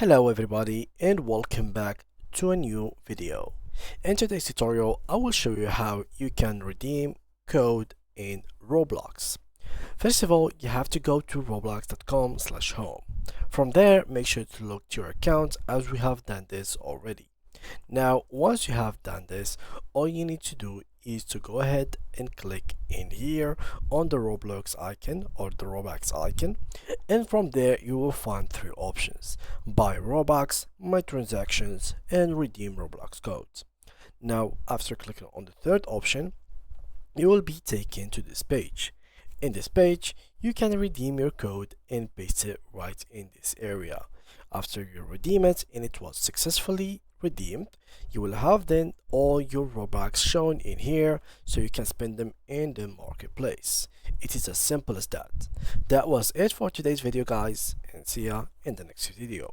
Hello everybody and welcome back to a new video. In today's tutorial I will show you how you can redeem code in Roblox. First of all, you have to go to roblox.com/home. From there, make sure to log to your account as we have done this already. Now, once you have done this, all you need to do is to go ahead and click in here on the Roblox icon or the Roblox icon, and from there you will find three options: buy Robux, my transactions, and redeem Roblox codes. Now, after clicking on the third option, you will be taken to this page. In this page, you can redeem your code and paste it right in this area. After you redeem it and it was successfully redeemed, you will have then all your Robux shown in here so you can spend them in the marketplace. It is as simple as that. That was it for today's video guys, and see ya in the next video.